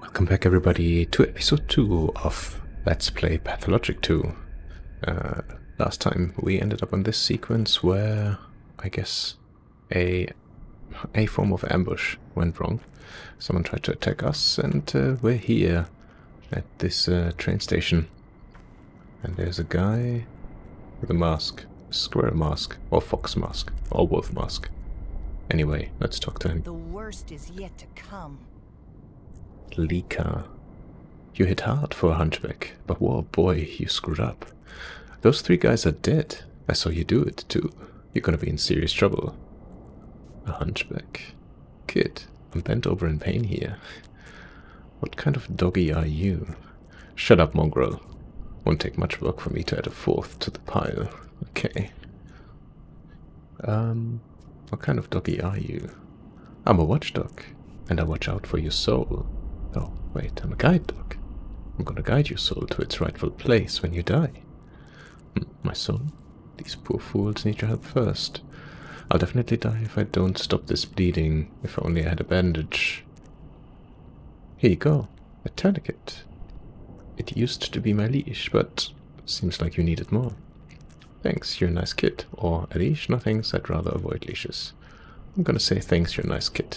Welcome back everybody to episode 2 of Let's Play Pathologic 2. Last time we ended up on this sequence where, I guess, a form of ambush went wrong. Someone tried to attack us and we're here at this train station. And there's a guy with a mask, a squirrel mask, or fox mask, or wolf mask. Anyway, let's talk to him. The worst is yet to come. Lika. You hit hard for a hunchback, but whoa boy, you screwed up. Those 3 guys are dead. I saw you do it too. You're gonna be in serious trouble. A hunchback. Kid, I'm bent over in pain here. What kind of doggy are you? Shut up, mongrel. Won't take much work for me to add a 4th to the pile. Okay. What kind of doggy are you? I'm a watchdog, and I watch out for your soul. Oh, wait, I'm a guide dog. I'm gonna guide your soul to its rightful place when you die. My soul? These poor fools need your help first. I'll definitely die if I don't stop this bleeding. If only I had a bandage. Here you go. A tourniquet. It used to be my leash, but seems like you need it more. Thanks, you're a nice kid. Or a leash? No thanks, I'd rather avoid leashes. I'm gonna say thanks, you're a nice kid.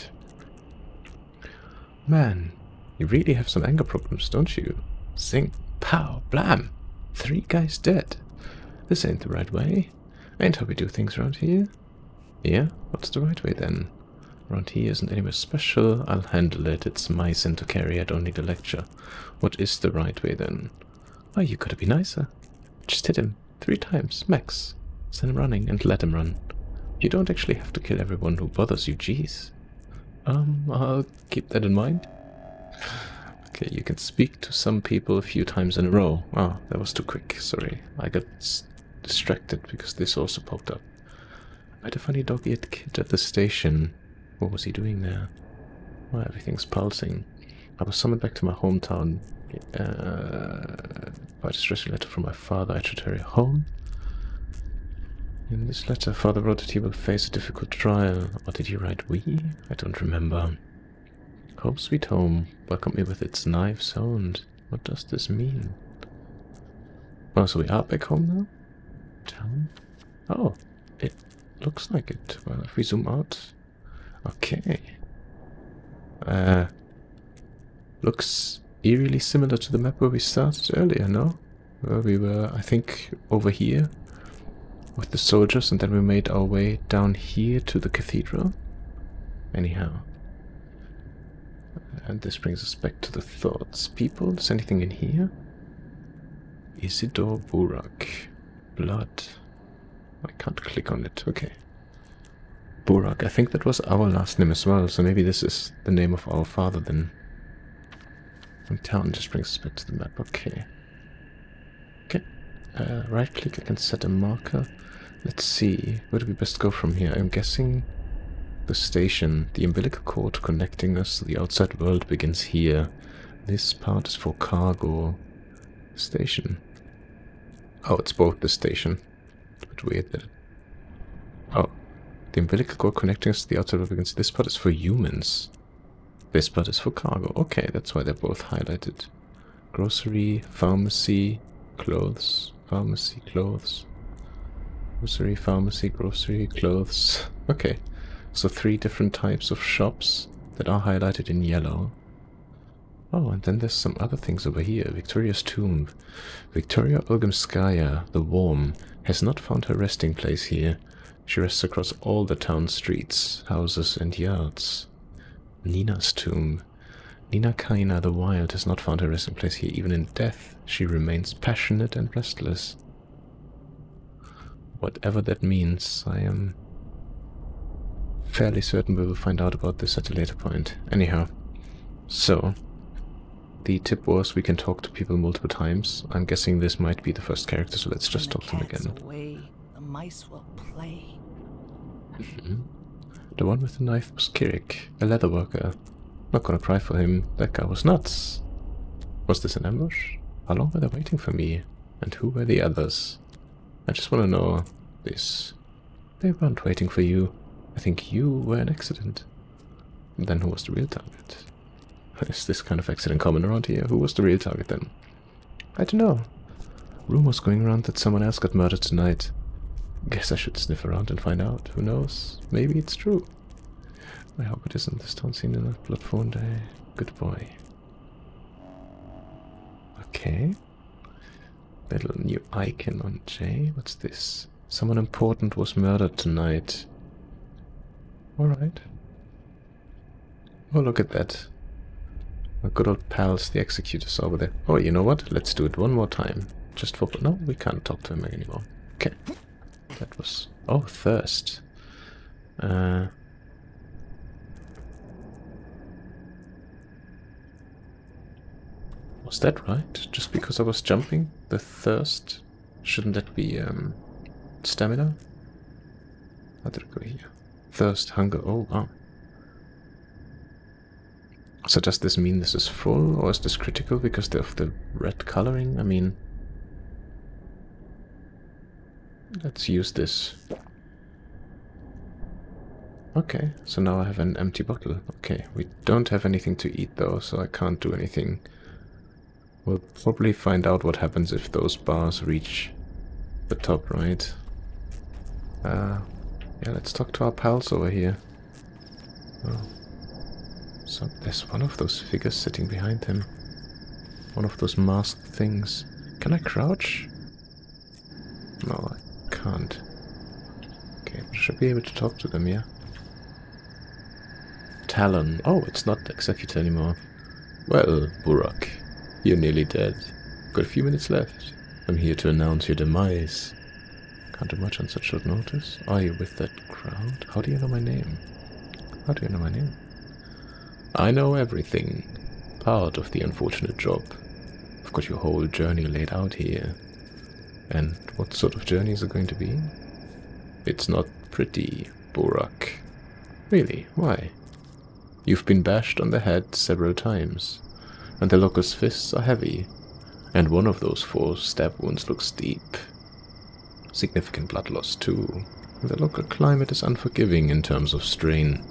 Man, you really have some anger problems, don't you? Zing, pow, blam! 3 guys dead. This ain't the right way. Ain't how we do things around here. Yeah? What's the right way then? Around here isn't anywhere special. I'll handle it. It's my sin to carry. I don't need a lecture. What is the right way then? Oh, you gotta be nicer. Just hit him 3 times, max. Send him running and let him run. You don't actually have to kill everyone who bothers you, jeez. I'll keep that in mind. Okay, you can speak to some people a few times in a row. Oh, that was too quick, sorry. I got distracted because this also popped up. I met a funny dog-eared kid at the station. What was he doing there? Oh, everything's pulsing. I was summoned back to my hometown by a distressing letter from my father. I should hurry home. In this letter, Father wrote that he will face a difficult trial. Or did he write we? I don't remember. Home sweet home, welcomed me with its knife sound. What does this mean? Oh, so we are back home now? Town? Oh, it looks like it. Well, if we zoom out. Okay. Looks eerily similar to the map where we started earlier, no? Where we were, I think, over here with the soldiers, and then we made our way down here to the cathedral. Anyhow. And this brings us back to the thoughts. People, is anything in here? Isidore Burak. Blood. I can't click on it. Okay. Burak. I think that was our last name as well, so maybe this is the name of our father then. And town just brings us back to the map. Okay. Okay. Right click, I can set a marker. Let's see. Where do we best go from here? I'm guessing the station, the umbilical cord connecting us to the outside world begins here. This part is for cargo. Station. Oh, it's both the station. A bit weird that. Oh, the umbilical cord connecting us to the outside world begins. This part is for humans. This part is for cargo. Okay, that's why they're both highlighted. Grocery, pharmacy, clothes, pharmacy, clothes. Grocery, pharmacy, grocery, clothes. Okay. So 3 different types of shops that are highlighted in yellow. Oh, and then there's some other things over here. Victoria's tomb. Victoria Olgomskaya, the Worm, has not found her resting place here. She rests across all the town streets, houses and yards. Nina's tomb. Nina Kaina, the Wild, has not found her resting place here. Even in death, she remains passionate and restless. Whatever that means, I am fairly certain we will find out about this at a later point. Anyhow, so the tip was we can talk to people multiple times. I'm guessing this might be the first character, so let's just talk to him again. Away, the mice will play. The one with the knife was Kirik, a leather worker. Not gonna cry for him, that guy was nuts. Was this an ambush? How long were they waiting for me? And who were the others? I just want to know this. They weren't waiting for you. I think you were an accident. Then who was the real target? Is this kind of accident common around here? Who was the real target then? I don't know. Rumors going around that someone else got murdered tonight. Guess I should sniff around and find out. Who knows? Maybe it's true. I hope it isn't. This town seen in a blood-phone day. Good boy. Okay. Little new icon on J. What's this? Someone important was murdered tonight. Alright. Oh, look at that. My good old pals, the executors over there. Oh, you know what? Let's do it one more time. Just for... No, we can't talk to him anymore. Okay. That was... Oh, thirst. Was that right? Just because I was jumping? The thirst? Shouldn't that be, stamina? How did it go here? Thirst, hunger, oh wow. So does this mean this is full, or is this critical because of the red coloring? I mean... Let's use this. Okay, so now I have an empty bottle. Okay, we don't have anything to eat though, so I can't do anything. We'll probably find out what happens if those bars reach the top, right? Yeah, let's talk to our pals over here. Oh. So there's one of those figures sitting behind him. One of those masked things. Can I crouch? No, I can't. Okay, but I should be able to talk to them, yeah? Talon. Oh, it's not Executor anymore. Well, Burak, you're nearly dead. Got a few minutes left. I'm here to announce your demise. Can't do much on such short notice. Are you with that crowd? How do you know my name? How do you know my name? I know everything. Part of the unfortunate job. I've got your whole journey laid out here. And what sort of journey is it going to be? It's not pretty, Burak. Really? Why? You've been bashed on the head several times, and the locust fists are heavy, and one of those 4 stab wounds looks deep. Significant blood loss too. The local climate is unforgiving in terms of strain.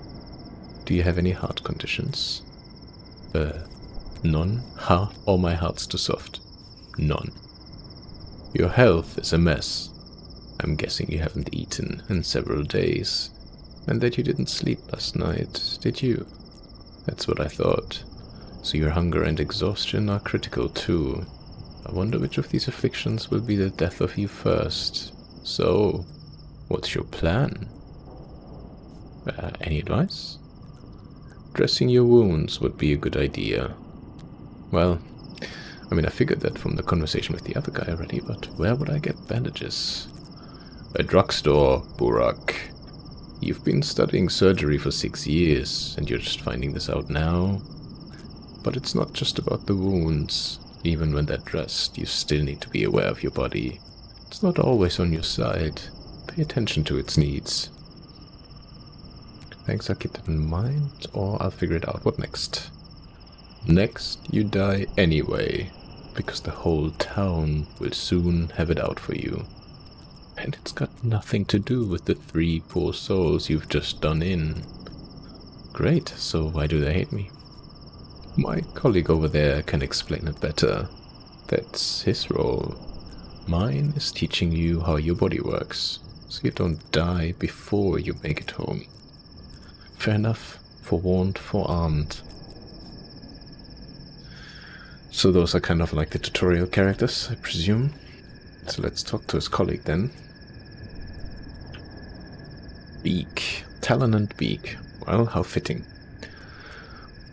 Do you have any heart conditions? None? Ha, or my heart's too soft? None. Your health is a mess. I'm guessing you haven't eaten in several days, and that you didn't sleep last night, did you? That's what I thought. So your hunger and exhaustion are critical too. I wonder which of these afflictions will be the death of you first. So, what's your plan? Any advice? Dressing your wounds would be a good idea. Well, I mean, I figured that from the conversation with the other guy already, but where would I get bandages? A drugstore, Burak. You've been studying surgery for 6 years, and you're just finding this out now. But it's not just about the wounds. Even when they're dressed, you still need to be aware of your body. It's not always on your side. Pay attention to its needs. Thanks, I'll keep that in mind, or I'll figure it out. What next? Next, you die anyway, because the whole town will soon have it out for you. And it's got nothing to do with the 3 poor souls you've just done in. Great, so why do they hate me? My colleague over there can explain it better. That's his role. Mine is teaching you how your body works, so you don't die before you make it home. Fair enough. Forewarned, forearmed. So those are kind of like the tutorial characters, I presume. So let's talk to his colleague then. Beak. Talon and Beak. Well, how fitting.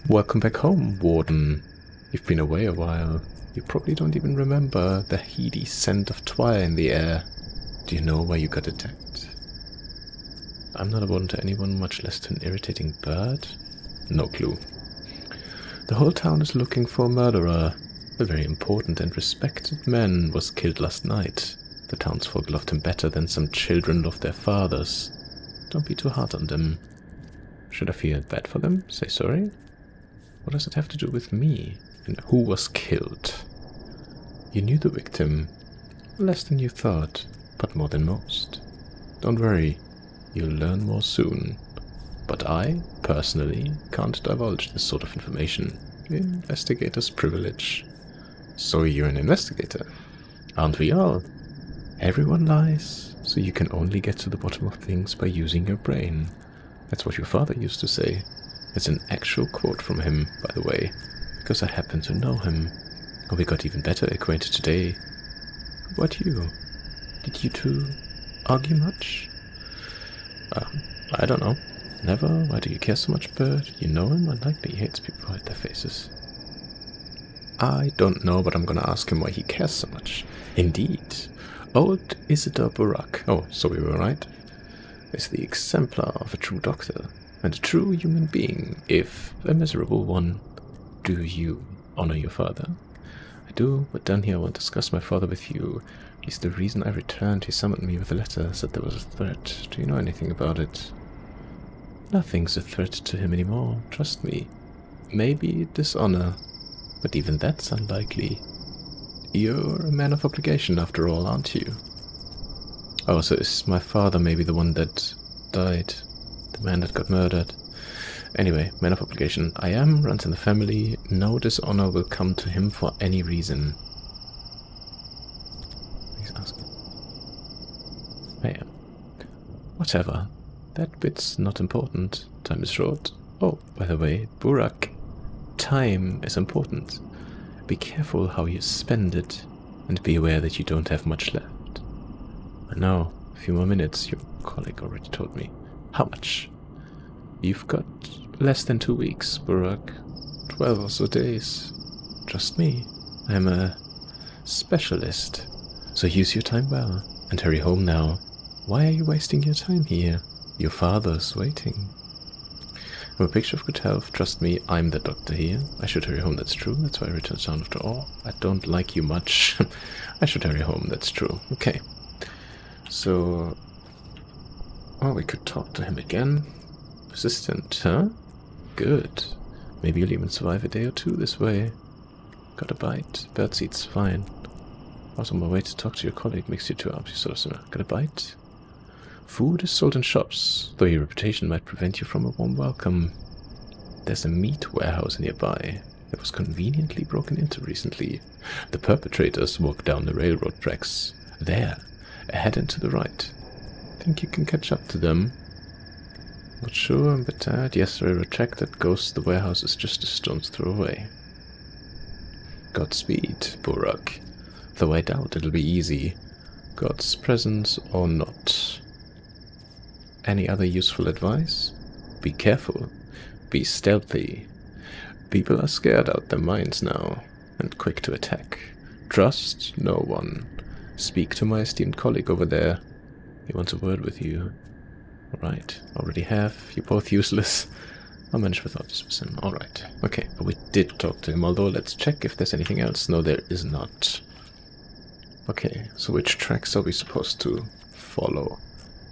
Welcome back home, Warden. You've been away a while. You probably don't even remember the heady scent of twine in the air. Do you know why you got attacked? I'm not a warden to anyone, much less to an irritating bird. No clue. The whole town is looking for a murderer. A very important and respected man was killed last night. The townsfolk loved him better than some children loved their fathers. Don't be too hard on them. Should I feel bad for them? Say sorry? What does it have to do with me? And who was killed? You knew the victim. Less than you thought, but more than most. Don't worry, you'll learn more soon. But I, personally, can't divulge this sort of information. Investigator's privilege. So you're an investigator. Aren't we all? Everyone lies, so you can only get to the bottom of things by using your brain. That's what your father used to say. It's an actual quote from him, by the way, because I happen to know him. And we got even better acquainted today. What about you? Did you two argue much? I don't know. Never? Why do you care so much, Bert? You know him? Unlikely he hates people who hide their faces. I don't know, but I'm gonna ask him why he cares so much. Indeed. Old Isidore Burak, oh, so we were right, is the exemplar of a true doctor, and a true human being, if a miserable one. Do you honor your father? I do, but down here I won't discuss my father with you. He's the reason I returned. He summoned me with a letter, said there was a threat. Do you know anything about it? Nothing's a threat to him anymore, trust me. Maybe dishonor, but even that's unlikely. You're a man of obligation after all, aren't you? Oh, so is my father maybe the one that died? The man that got murdered? Anyway, man of obligation. I am, runs in the family. No dishonor will come to him for any reason. He's asking. I am. Whatever. That bit's not important. Time is short. Oh, by the way, Burak. Time is important. Be careful how you spend it, and be aware that you don't have much left. I know, a few more minutes, your colleague already told me. How much? You've got less than 2 weeks, Burak. 12 or so days. Trust me, I'm a specialist. So use your time well, and hurry home now. Why are you wasting your time here? Your father's waiting. I'm a picture of good health. Trust me, I'm the doctor here. I should hurry home, that's true. That's why I returned town after all. I don't like you much. I should hurry home, that's true. Okay. So... oh, we could talk to him again. Persistent, huh? Good. Maybe you'll even survive a day or two this way. Got a bite? Birdseed's fine. I was on my way to talk to your colleague. Mix you two up, you sort of sinner. Got a bite? Food is sold in shops, though your reputation might prevent you from a warm welcome. There's a meat warehouse nearby that was conveniently broken into recently. The perpetrators walked down the railroad tracks. There, ahead and to the right. Think you can catch up to them? Not sure, I'm a bit tired. Yes, the railroad track that goes to the warehouse is just a stone's throw away. Godspeed, Burak. Though I doubt it'll be easy. God's presence or not. Any other useful advice? Be careful. Be stealthy. People are scared out their minds now, and quick to attack. Trust no one. Speak to my esteemed colleague over there. He wants a word with you. Alright, already have. You're both useless. I'll manage without this with him. Alright, okay, but we did talk to him, although let's check if there's anything else. No, there is not. Okay, so which tracks are we supposed to follow?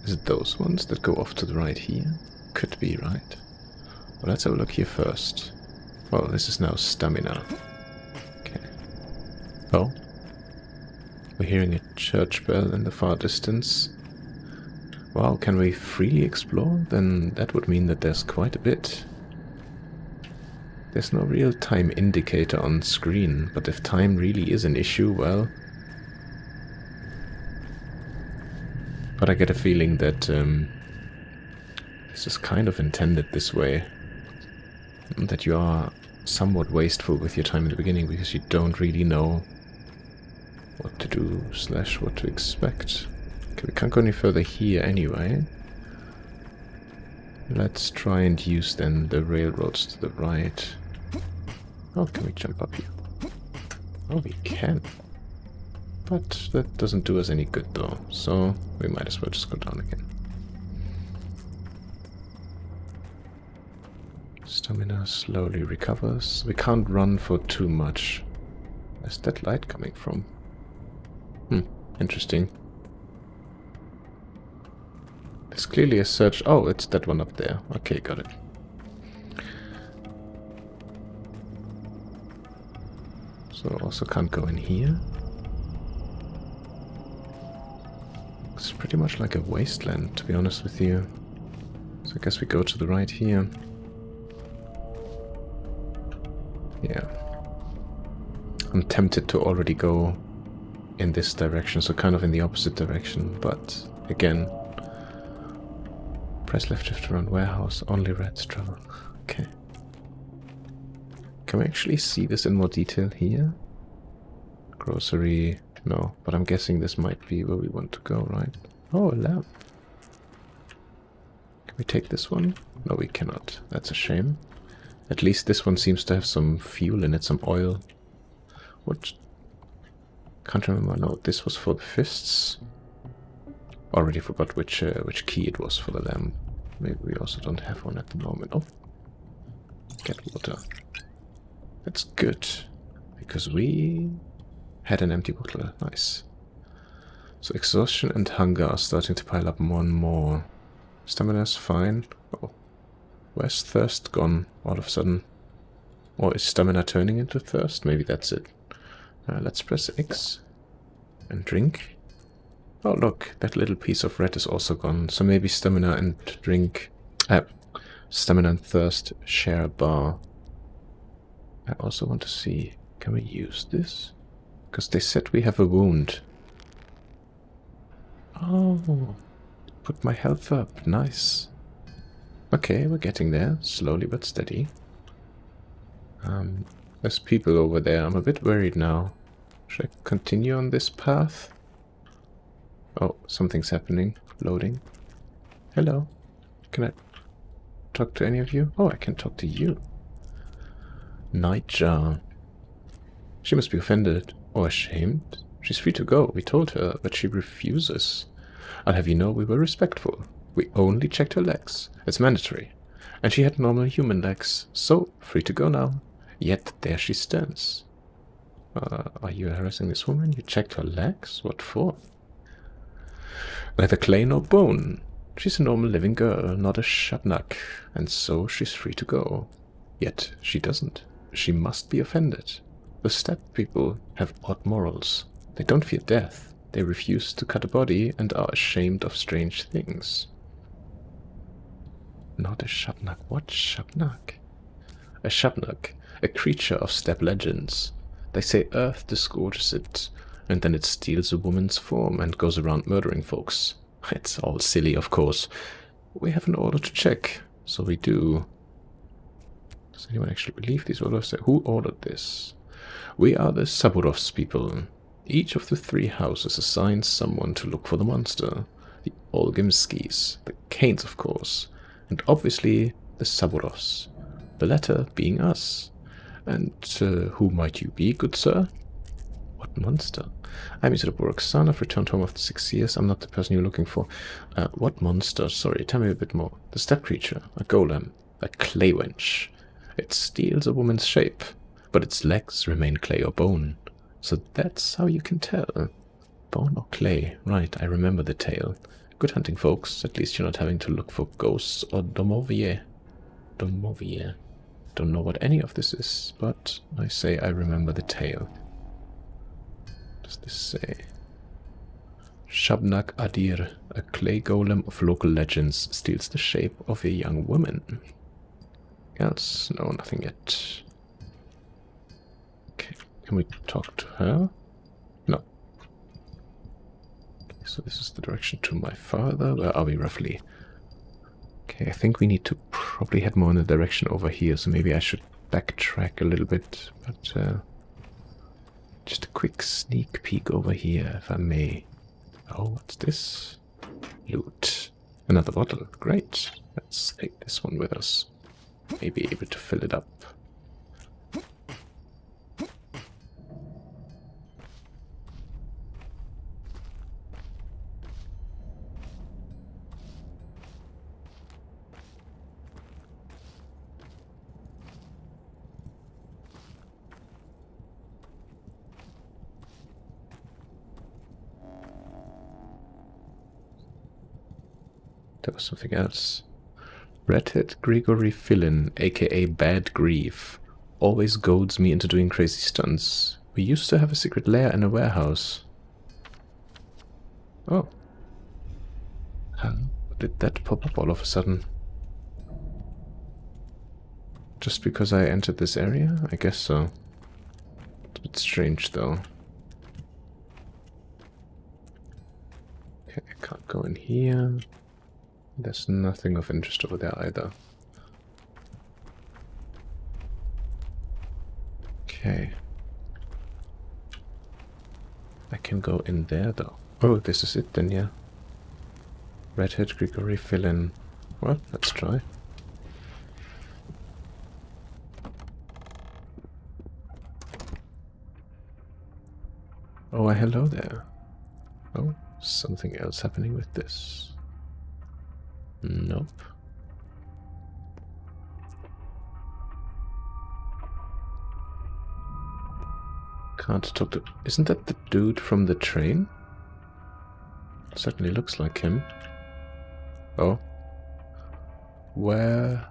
Is it those ones that go off to the right here? Could be, right? Well, let's have a look here first. Well, this is now stamina. Okay. Oh. We're hearing a church bell in the far distance. Wow, can we freely explore? Then that would mean that there's quite a bit. There's no real time indicator on screen, but if time really is an issue, well... But I get a feeling that this is kind of intended this way. That you are somewhat wasteful with your time in the beginning because you don't really know what to do / what to expect. Okay, we can't go any further here anyway. Let's try and use then the railroads to the right. Oh, can we jump up here? Oh, we can. But that doesn't do us any good though, so we might as well just go down again. Stamina slowly recovers. We can't run for too much. Where's that light coming from? Interesting. There's clearly a search. Oh, it's that one up there. Okay, got it. So also can't go in here. It's pretty much like a wasteland, to be honest with you. So I guess we go to the right here. Yeah. I'm tempted to already go in this direction, so kind of in the opposite direction, but again, press left shift around warehouse, only rats travel. Okay. Can we actually see this in more detail here? Grocery, no, but I'm guessing this might be where we want to go, right? Oh, a lamp. Can we take this one? No, we cannot. That's a shame. At least this one seems to have some fuel in it, some oil. What? Can't remember. No, this was for the fists. Already forgot which key it was for the lamp. Maybe we also don't have one at the moment. Oh, get water. That's good, because we had an empty bottle. Nice. So exhaustion and hunger are starting to pile up more and more. Stamina's fine. Oh, where's thirst gone all of a sudden? Or is stamina turning into thirst? Maybe that's it. Let's press X and drink. Oh, look, that little piece of red is also gone. So maybe stamina and drink... stamina and thirst share a bar. I also want to see... Can we use this? Because they said we have a wound. Oh, put my health up. Nice. Okay, we're getting there. Slowly but steady. There's people over there. I'm a bit worried now. Should I continue on this path? Oh, something's happening. Loading. Hello. Can I talk to any of you? Oh, I can talk to you. Nightjar. She must be offended or ashamed. She's free to go. We told her, but she refuses. I'll have you know we were respectful. We only checked her legs. It's mandatory. And she had normal human legs, so free to go now. Yet there she stands. Are you harassing this woman? You checked her legs? What for? Neither clay nor bone. She's a normal living girl, not a shabnak, and so she's free to go. Yet she doesn't. She must be offended. The steppe people have odd morals. They don't fear death. They refuse to cut a body and are ashamed of strange things. Not a shabnak. What shabnak? A shabnak, a creature of steppe legends. They say Earth disgorges it, and then it steals a woman's form and goes around murdering folks. It's all silly, of course. We have an order to check, so we do. Does anyone actually believe these orders? Who ordered this? We are the Saburovs people. Each of the 3 houses assigns someone to look for the monster. The Olgimskis, the Kanes, of course, and obviously the Saburovs. The latter being us. And who might you be, good sir? What monster? I'm Mr. Boroksan. I've returned home after 6 years. I'm not the person you're looking for. What monster? Sorry, tell me a bit more. The steppe creature, a golem, a clay wench. It steals a woman's shape, but its legs remain clay or bone. So that's how you can tell. Bone or clay. Right, I remember the tale. Good hunting, folks. At least you're not having to look for ghosts or domovie. Domovie. Don't know what any of this is, but I say I remember the tale. What does this say? Shabnak Adir, a clay golem of local legends, steals the shape of a young woman. Else? No, nothing yet. Okay, can we talk to her? No. Okay, so this is the direction to my father. Where are we roughly? Okay, I think we need to probably head more in the direction over here, so maybe I should backtrack a little bit, but just a quick sneak peek over here, if I may. Oh, what's this? Loot. Another bottle. Great. Let's take this one with us. Maybe able to fill it up. There was something else. Redhead Grigory Fillin, aka Bad Grief, always goads me into doing crazy stunts. We used to have a secret lair in a warehouse. Oh. How did that pop up all of a sudden? Just because I entered this area? I guess so. It's a bit strange, though. Okay, I can't go in here. There's nothing of interest over there either. Okay. I can go in there, though. Oh, this is it then, yeah. Redhead Grigori fill in. Well, let's try. Oh, hello there. Oh, something else happening with this. Nope. Can't talk to... Isn't that the dude from the train? Certainly looks like him. Oh. Where?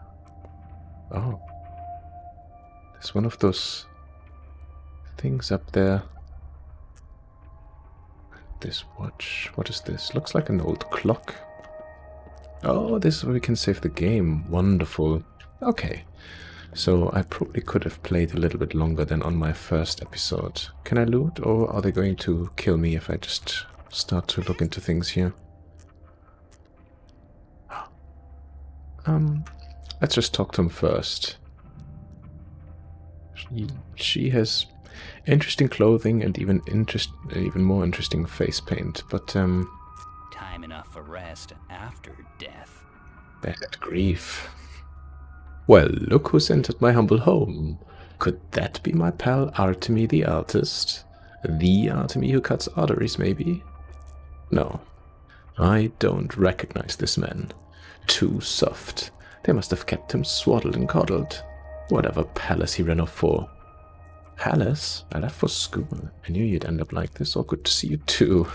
Oh. There's one of those things up there. This watch. What is this? Looks like an old clock. Oh, this is where we can save the game. Wonderful. Okay. So I probably could have played a little bit longer than on my first episode. Can I loot, or are they going to kill me if I just start to look into things here? Let's just talk to him first. She has interesting clothing and even more interesting face paint, but Time enough for rest after death. bad grief. Well, look who's entered my humble home. Could that be my pal Artemy the artist? The Artemy who cuts arteries, maybe? No, I don't recognize this man. Too soft. They must have kept him swaddled and coddled. Whatever palace he ran off for. Palace? I left for school. I knew you'd end up like this. Oh, good to see you too.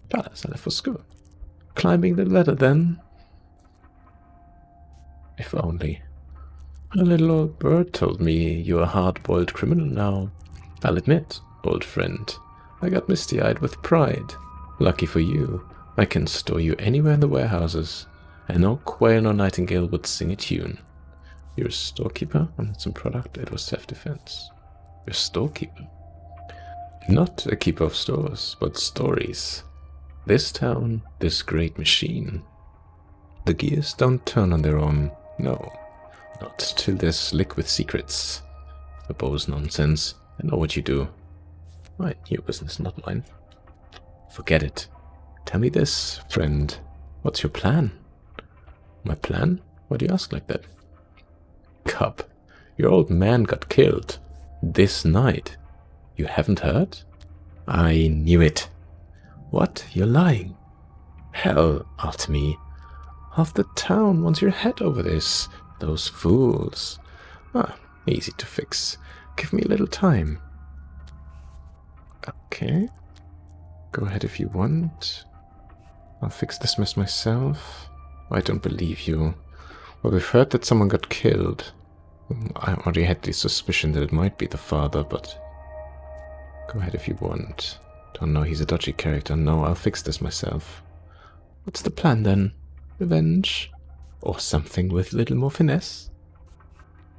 Palace, I left for school. Climbing the ladder then? If only. A little old bird told me you're a hard-boiled criminal now. I'll admit, old friend, I got misty-eyed with pride. Lucky for you, I can store you anywhere in the warehouses, and no quail nor nightingale would sing a tune. You're a storekeeper? I'm not some product, it was self-defense. You're a storekeeper? Not a keeper of stores, but stories. This town, this great machine. The gears don't turn on their own, no. Not till they're slick with secrets. A bow's nonsense. I know what you do. Right, your business, not mine. Forget it. Tell me this, friend. What's your plan? My plan? Why do you ask like that? Cub, your old man got killed. This night. You haven't heard? I knew it. What? You're lying. Hell, Artemy. Half the town wants your head over this. Those fools. Ah, easy to fix. Give me a little time. Okay. Go ahead if you want. I'll fix this mess myself. I don't believe you. Well, we've heard that someone got killed. I already had the suspicion that it might be the father, but... Go ahead if you want. Don't know, he's a dodgy character. No, I'll fix this myself. What's the plan then? Revenge? Or something with a little more finesse?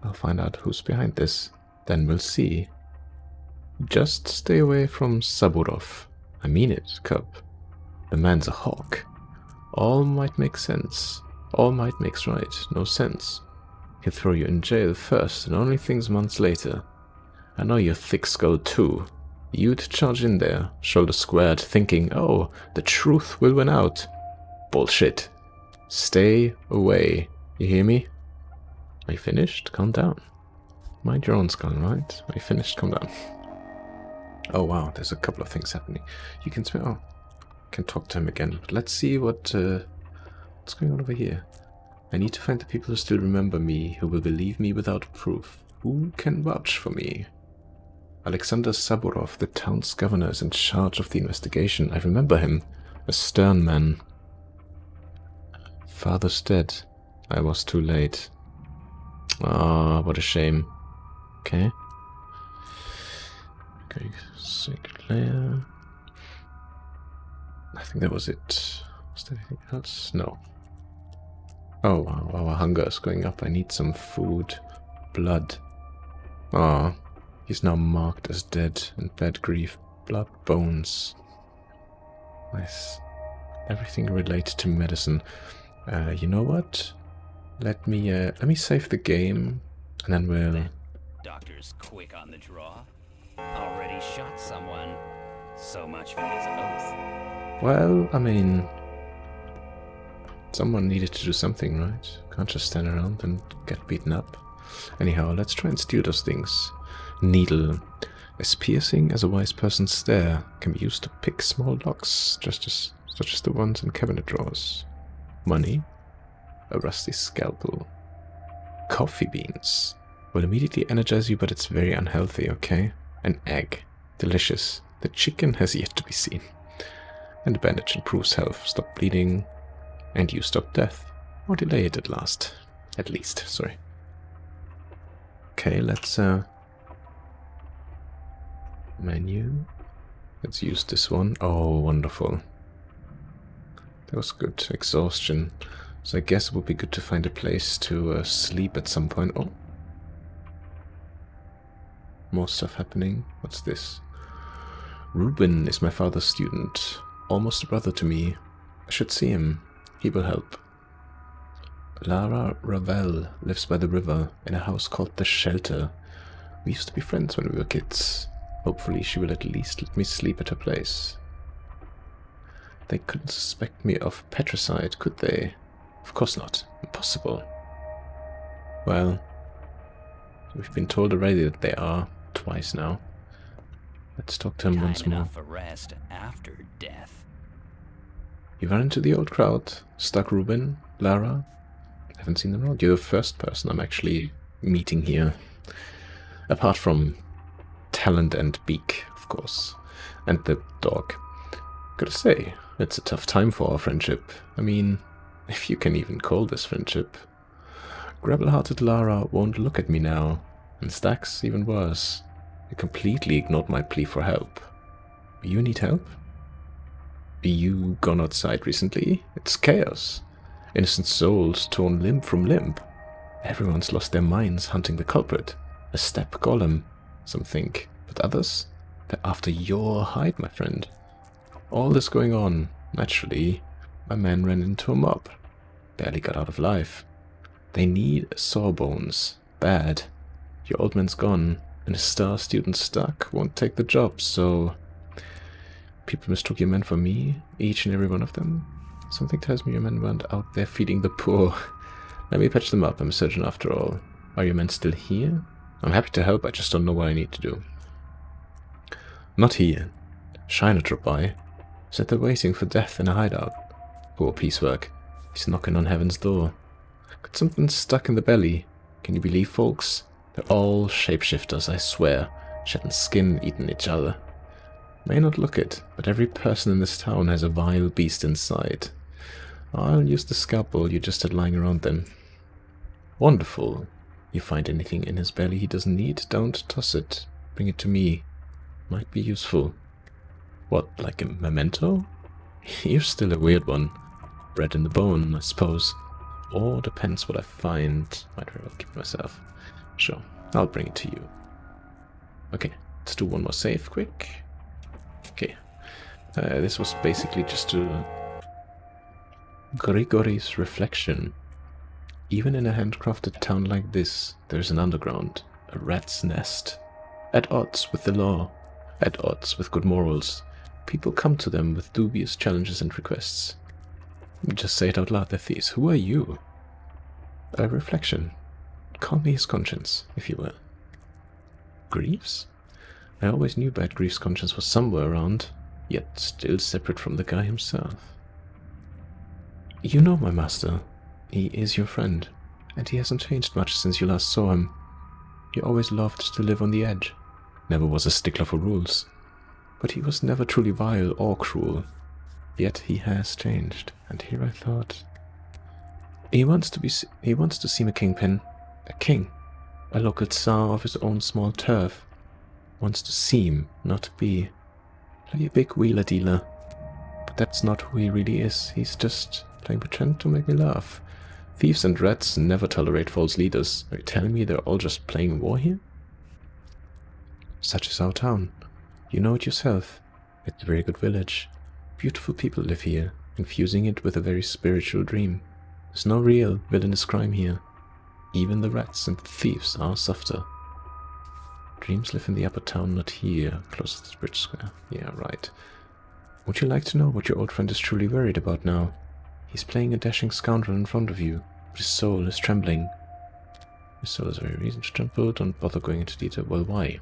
I'll find out who's behind this. Then we'll see. Just stay away from Saburov. I mean it, cub. The man's a hawk. All might make sense. All might makes right. No sense. He'll throw you in jail first and only things months later. I know you're thick-skulled too. You'd charge in there, shoulder squared, thinking, oh, the truth will win out. Bullshit. Stay away. You hear me? Are you finished? Calm down. Mind your own skull, right? Are you finished? Calm down. Oh wow, there's a couple of things happening. You can smell. Oh, can talk to him again. But let's see what's going on over here. I need to find the people who still remember me, who will believe me without proof. Who can vouch for me? Alexander Saburov, the town's governor, is in charge of the investigation. I remember him. A stern man. Father's dead. I was too late. Ah, what a shame. Okay. Okay, Sinclair. I think that was it. Was there anything else? No. Oh wow, our hunger is going up. I need some food. Blood. Ah, he's now marked as dead and bad grief. Blood, bones. Nice. Everything related to medicine. You know what? Let me save the game, and then we'll... Doctor's quick on the draw. Already shot someone. So much for his oath. Well, I mean... someone needed to do something, right? Can't just stand around and get beaten up. Anyhow, let's try and steal those things. Needle. As piercing as a wise person's stare, can be used to pick small locks, such as the ones in cabinet drawers. Money. A rusty scalpel. Coffee beans. Will immediately energize you, but it's very unhealthy, okay? An egg. Delicious. The chicken has yet to be seen. And a bandage improves health, stop bleeding, and you stop death. Or delay it at least, sorry. Okay, let's, menu. Let's use this one. Oh, wonderful. That was good. Exhaustion. So I guess it would be good to find a place to sleep at some point. Oh. More stuff happening. What's this? Ruben is my father's student. Almost a brother to me. I should see him. He will help. Lara Ravel lives by the river in a house called The Shelter. We used to be friends when we were kids. Hopefully she will at least let me sleep at her place. They couldn't suspect me of patricide, could they? Of course not. Impossible. Well, we've been told already that they are, twice now. Let's talk to him once more. Enough for rest after death. You run into the old crowd. Stuck Ruben, Lara. Haven't seen them around. You're the first person I'm actually meeting here. Apart from Talent and Beak, of course. And the dog. Gotta say, it's a tough time for our friendship. I mean, if you can even call this friendship. Gravel-hearted Lara won't look at me now. And Stax, even worse. You completely ignored my plea for help. You need help? You gone outside recently? It's chaos. Innocent souls torn limb from limb. Everyone's lost their minds hunting the culprit. A step golem, some think. But others? They're after your hide, my friend. All this going on, naturally, my man ran into a mob. Barely got out of life. They need sawbones. Bad. Your old man's gone, and a star student stuck won't take the job, so... People mistook your men for me, each and every one of them. Something tells me your men weren't out there feeding the poor. Let me patch them up, I'm a surgeon after all. Are your men still here? I'm happy to help, I just don't know what I need to do. Not here. Shiner dropped by. Said they're waiting for death in a hideout. Poor piecework. He's knocking on heaven's door. Got something stuck in the belly. Can you believe, folks? They're all shapeshifters, I swear. Shedding skin, eating each other. May not look it, but every person in this town has a vile beast inside. I'll use the scalpel you just had lying around them. Wonderful. You find anything in his belly he doesn't need, don't toss it. Bring it to me. Might be useful. What, like a memento? You're still a weird one. Bred in the bone, I suppose. Or depends what I find. Might very well keep myself. Sure, I'll bring it to you. Okay, let's do one more save quick. Okay, this was basically just to... Grigory's reflection. Even in a handcrafted town like this, there's an underground, a rat's nest. At odds with the law, at odds with good morals, people come to them with dubious challenges and requests. Just say it out loud, they're thieves. Who are you? A reflection. Call me his conscience, if you will. Greaves? I always knew Bad Greaves' conscience was somewhere around, yet still separate from the guy himself. You know my master. He is your friend, and he hasn't changed much since you last saw him. He always loved to live on the edge, never was a stickler for rules, but he was never truly vile or cruel. Yet he has changed, and here I thought... He wants to seem a kingpin, a king, a local tsar of his own small turf. Wants to seem, not be. Play a big wheeler dealer. But that's not who he really is. He's just playing pretend to make me laugh. Thieves and rats never tolerate false leaders. Are you telling me they're all just playing war here? Such is our town. You know it yourself. It's a very good village. Beautiful people live here, infusing it with a very spiritual dream. There's no real villainous crime here. Even the rats and thieves are softer. Dreams live in the upper town, not here, close to the bridge square. Yeah, right. Would you like to know what your old friend is truly worried about now? He's playing a dashing scoundrel in front of you, but his soul is trembling. His soul is very reason to tremble. Don't bother going into detail. Well, why?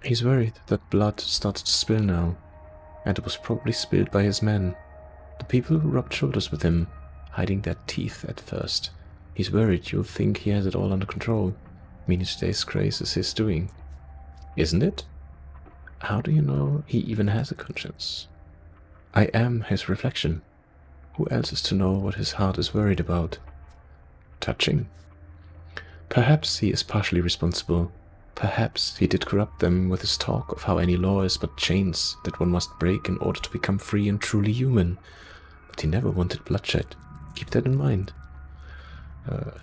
He's worried that blood started to spill now, and it was probably spilled by his men. The people who rubbed shoulders with him, hiding their teeth at first. He's worried you'll think he has it all under control, meaning today's craze is his doing. Isn't it? How do you know he even has a conscience? I am his reflection. Who else is to know what his heart is worried about? Touching. Perhaps he is partially responsible. Perhaps he did corrupt them with his talk of how any law is but chains that one must break in order to become free and truly human. But he never wanted bloodshed. Keep that in mind.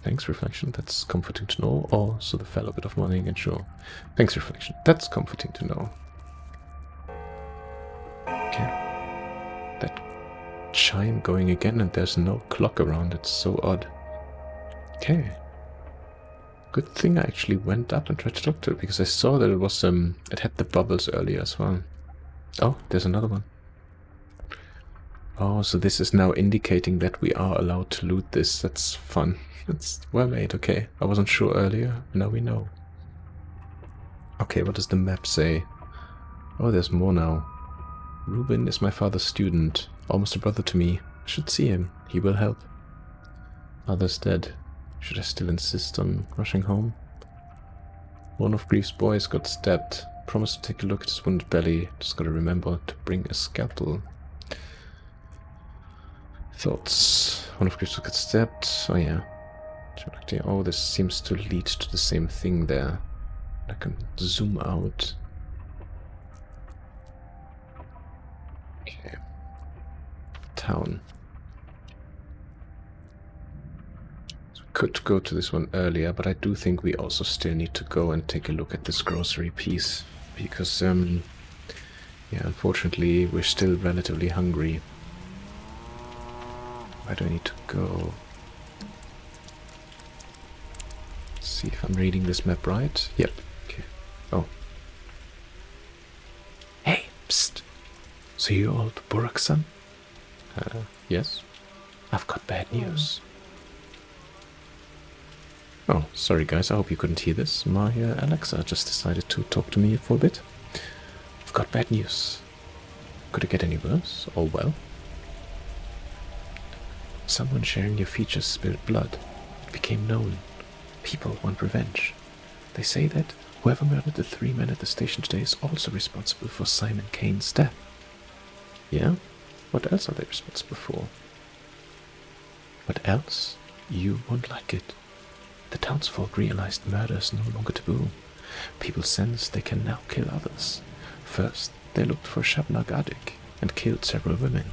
Thanks, Reflection. That's comforting to know. Oh, so the fellow bit of money again, sure. Thanks, Reflection. That's comforting to know. Okay. That chime going again, and there's no clock around. It's so odd. Okay. Good thing I actually went up and tried to talk to it, because I saw that it was it had the bubbles earlier as well. Oh, there's another one. Oh, so this is now indicating that we are allowed to loot this. That's fun. That's well made, okay. I wasn't sure earlier, now we know. Okay, what does the map say? Oh, there's more now. Ruben is my father's student, almost a brother to me. I should see him, he will help. Father's dead. Should I still insist on rushing home? One of Grief's boys got stabbed. Promised to take a look at his wounded belly. Just gotta remember to bring a scalpel. Thoughts. One of Grief's got stabbed. Oh yeah. Oh, this seems to lead to the same thing there. I can zoom out. Okay. Town. So we could go to this one earlier, but I do think we also still need to go and take a look at this grocery piece. Because, yeah, unfortunately, we're still relatively hungry. Where do I need to go? Let's see if I'm reading this map right. Yep. Okay. Oh. Hey, psst. So you old Burak's son? Yes. I've got bad news. Oh, sorry guys, I hope you couldn't hear this. My Alexa just decided to talk to me for a bit. I've got bad news. Could it get any worse? All well? Someone sharing your features spilled blood. It became known. People want revenge. They say that whoever murdered the 3 men at the station today is also responsible for Simon Kane's death. Yeah? What else are they responsible for? What else? You won't like it. The townsfolk realized murder is no longer taboo. People sensed they can now kill others. First, they looked for Shabnag Adik and killed several women.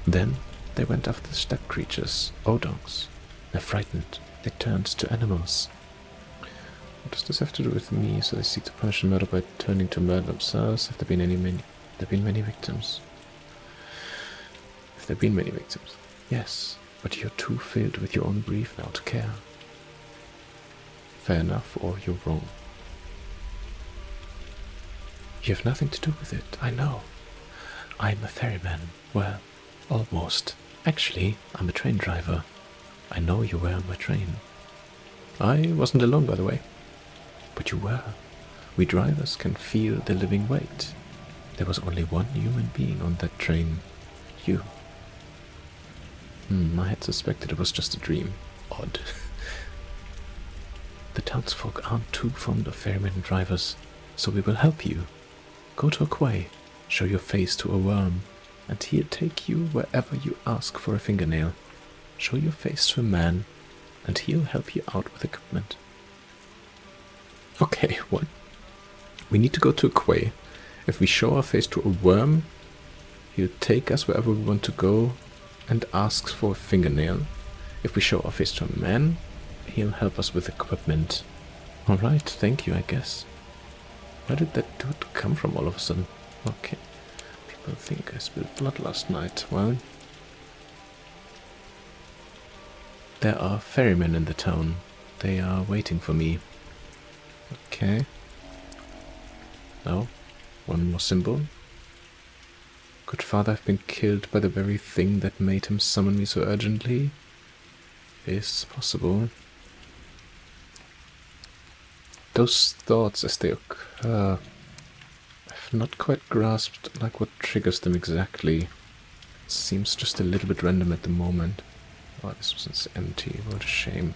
Then, they went after the steppe creatures, Odongs. They're frightened. They turned to animals. What does this have to do with me? So they seek to punish the murder by turning to murder themselves. Have there been many victims? Have there been many victims? Yes, but you're too filled with your own grief now to care. Fair enough, or you're wrong. You have nothing to do with it, I know. I'm a ferryman. Well, almost. Actually, I'm a train driver. I know you were on my train. I wasn't alone, by the way. But you were. We drivers can feel the living weight. There was only one human being on that train. You. I had suspected it was just a dream. Odd. The townsfolk aren't too fond of ferrymen and drivers, so we will help you. Go to a quay, show your face to a worm, and he'll take you wherever you ask for a fingernail. Show your face to a man, and he'll help you out with equipment. Okay, what? We need to go to a quay. If we show our face to a worm, he'll take us wherever we want to go and asks for a fingernail. If we show our face to a man, he'll help us with equipment. Alright, thank you, I guess. Where did that dude come from all of a sudden? Okay. People think I spilled blood last night. Well, there are ferrymen in the town. They are waiting for me. Okay. Now, one more symbol. Could father have been killed by the very thing that made him summon me so urgently? Is possible. Those thoughts as they occur, I've not quite grasped like what triggers them exactly. It seems just a little bit random at the moment. Oh, this was empty. What a shame.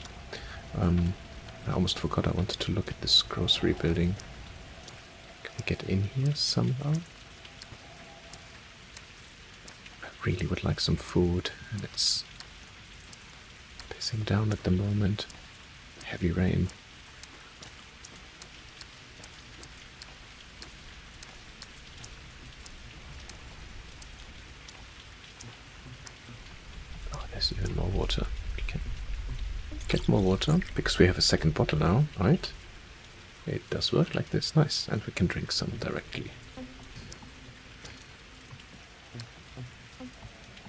I almost forgot I wanted to look at this grocery building. Can we get in here somehow? I really would like some food, and it's pissing down at the moment. Heavy rain. Oh, there's even more water. We can get more water, because we have a second bottle now, right? It does work like this, nice, and we can drink some directly.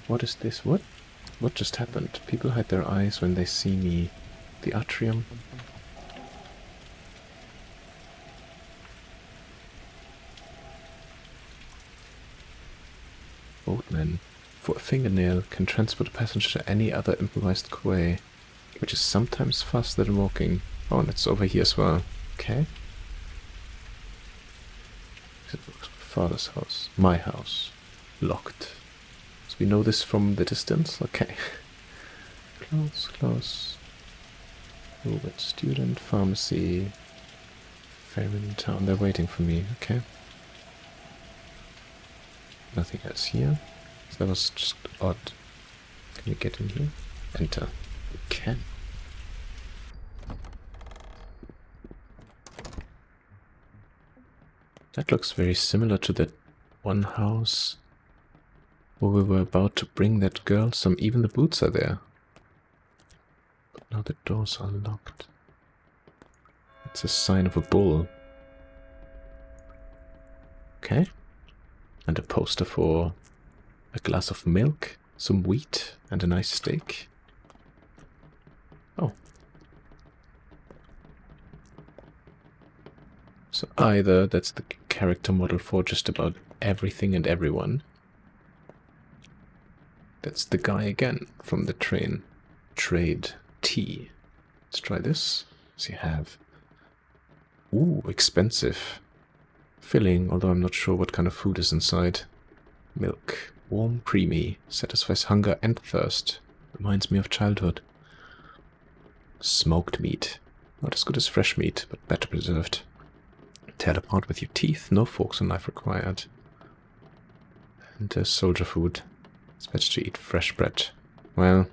What is this? What just happened? People hide their eyes when they see me. The atrium. Boatman, for a fingernail, can transport a passenger to any other improvised quay, which is sometimes faster than walking. Oh, and it's over here as well. Okay. Father's house. My house. Locked. So we know this from the distance? Okay. Close, close. Robert, student, pharmacy. Ferryman in town. They're waiting for me. Okay. Nothing else here. So that was just odd. Can you get in here? Enter. We can. That looks very similar to that one house where we were about to bring that girl some. Even the boots are there. But now the doors are locked. It's a sign of a bull. Okay. And a poster for a glass of milk, some wheat, and a nice steak. Oh. So either that's the character model for just about everything and everyone. That's the guy again from the train. Trade tea. Let's try this. What's he have? Ooh, expensive. Filling, although I'm not sure what kind of food is inside. Milk. Warm, creamy. Satisfies hunger and thirst. Reminds me of childhood. Smoked meat. Not as good as fresh meat, but better preserved. Tear apart with your teeth. No forks or knife required. And soldier food. It's better to eat fresh bread. Well,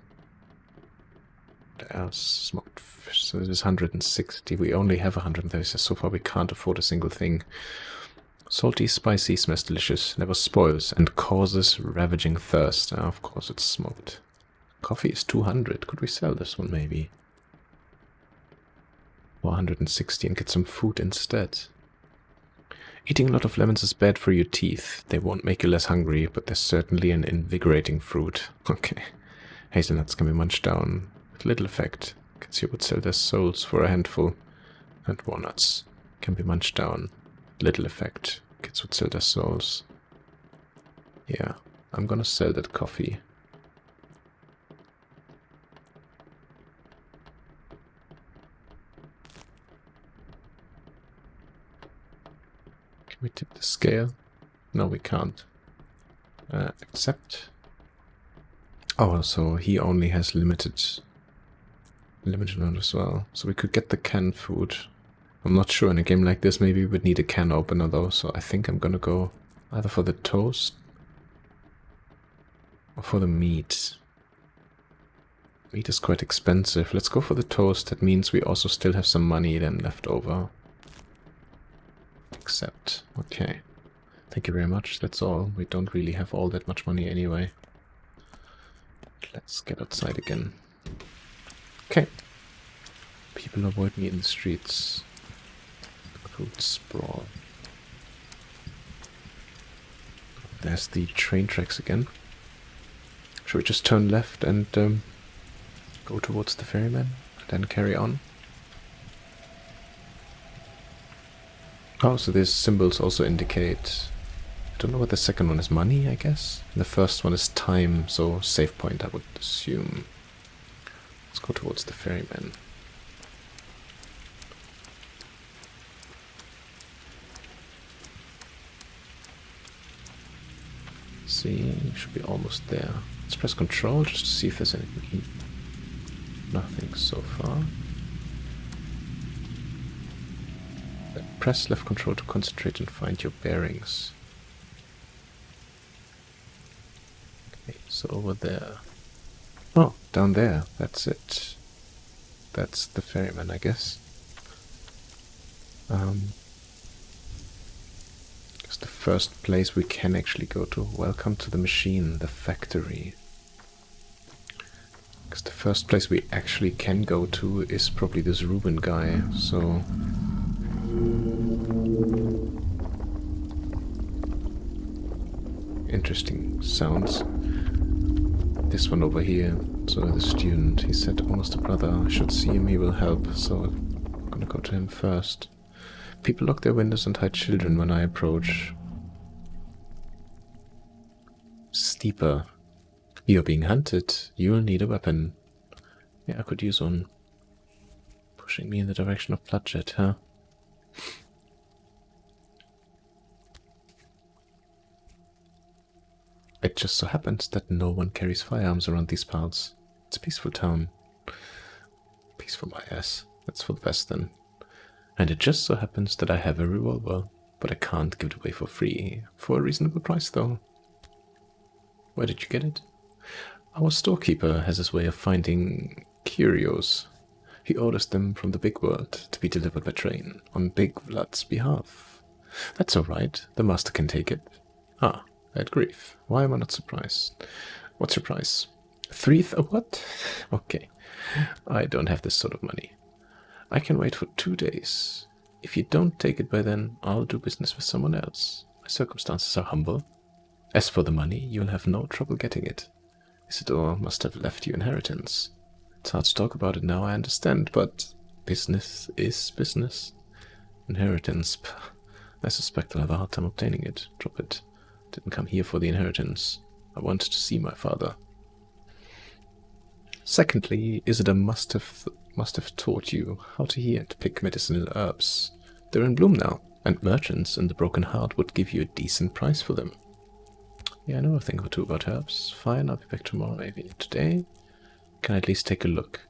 what else? Smoked fish. So it is 160. We only have 130. So far we can't afford a single thing. Salty, spicy, smells delicious, never spoils, and causes ravaging thirst. Ah, of course it's smoked. Coffee is 200. Could we sell this one maybe? 460 and get some food instead. Eating a lot of lemons is bad for your teeth. They won't make you less hungry, but they're certainly an invigorating fruit. Okay. Hazelnuts can be munched down with little effect. Kids here would sell their souls for a handful. And walnuts can be munched down. Little effect. Kids would sell their souls. Yeah, I'm gonna sell that coffee. Can we tip the scale? No, we can't. Accept. Oh, so he only has limited amount as well. So we could get the canned food. I'm not sure, in a game like this maybe we would need a can opener though, so I think I'm gonna go either for the toast or for the meat. Meat is quite expensive. Let's go for the toast. That means we also still have some money then left over. Accept. Okay. Thank you very much. That's all. We don't really have all that much money anyway. Let's get outside again. Okay. People avoid me in the streets. Food sprawl. There's the train tracks again. Should we just turn left and go towards the ferryman and then carry on? Oh, so these symbols also indicate... I don't know what the second one is. Money, I guess? And the first one is time, so save point, I would assume. Let's go towards the ferryman. See, we should be almost there. Let's press control just to see if there's anything. Nothing so far. Press left control to concentrate and find your bearings. Okay, so over there. Oh, down there. That's it. That's the ferryman, I guess. It's the first place we can actually go to. Welcome to the machine, the factory. Because the first place we actually can go to is probably this Ruben guy, so... Interesting sounds. This one over here, so the student, he said almost a brother, I should see him, he will help, so I'm gonna go to him first. People lock their windows and hide children when I approach. Steeper. You're being hunted. You'll need a weapon. Yeah, I could use one. Pushing me in the direction of bloodshed, huh? It just so happens that no one carries firearms around these parts. It's a peaceful town. Peaceful my ass. That's for the best then. And it just so happens that I have a revolver, but I can't give it away for free. For a reasonable price though. Where did you get it? Our storekeeper has his way of finding curios. He orders them from the big world to be delivered by train, on Big Vlad's behalf. That's alright, the master can take it. Ah, at grief. Why am I not surprised? What's your price? What? Okay, I don't have this sort of money. I can wait for 2 days. If you don't take it by then, I'll do business with someone else. My circumstances are humble. As for the money, you'll have no trouble getting it. Isidore must have left you inheritance. It's hard to talk about it now, I understand, but business is business. Inheritance, I suspect I'll have a hard time obtaining it. Drop it. Didn't come here for the inheritance. I wanted to see my father. Secondly, Isidore must have taught you how to hear and pick medicinal herbs. They're in bloom now, and merchants in the Broken Heart would give you a decent price for them. Yeah, I know a thing or two about herbs. Fine, I'll be back tomorrow, maybe. Today, can I at least take a look?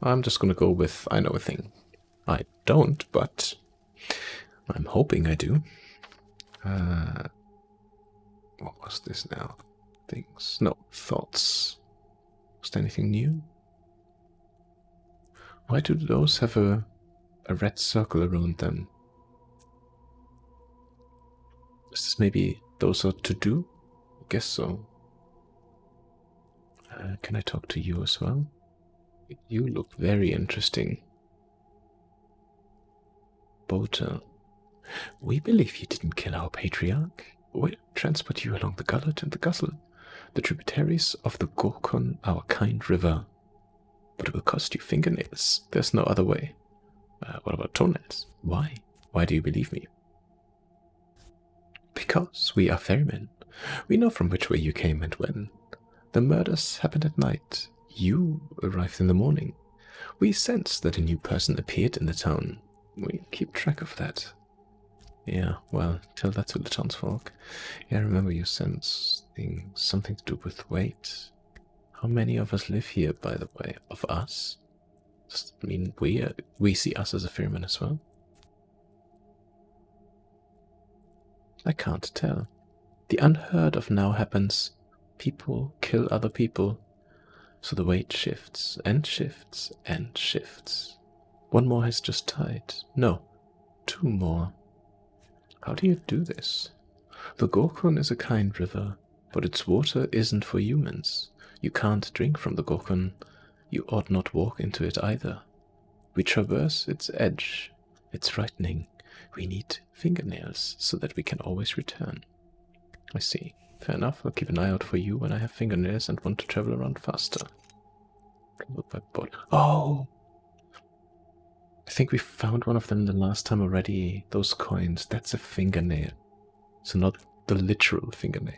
I'm just gonna go with I know a thing. I don't, but I'm hoping I do. What was this now? Things. No, thoughts. Was there anything new? Why do those have a red circle around them? Is this maybe those are to do? I guess so. Can I talk to you as well? You look very interesting. Boater. We believe you didn't kill our patriarch. We'll transport you along the gullet and the guzzle, the tributaries of the Gorkon, our kind river. But it will cost you fingernails. There's no other way. What about toenails? Why? Why do you believe me? Because we are ferrymen. We know from which way you came and when. The murders happened at night. You arrived in the morning. We sensed that a new person appeared in the town. We keep track of that. Yeah, well, tell that to the townsfolk. Yeah, remember you sensing something to do with weight. How many of us live here, by the way? Of us? Does it mean we see us as a ferryman as well? I can't tell. The unheard of now happens. People kill other people. So the weight shifts and shifts and shifts. One more has just died. No, 2 more. How do you do this? The Gorkon is a kind river, but its water isn't for humans. You can't drink from the Gorkon. You ought not walk into it either. We traverse its edge. It's frightening. We need fingernails so that we can always return. I see. Fair enough. I'll keep an eye out for you when I have fingernails and want to travel around faster. Oh! I think we found one of them the last time already. Those coins. That's a fingernail. So not the literal fingernail.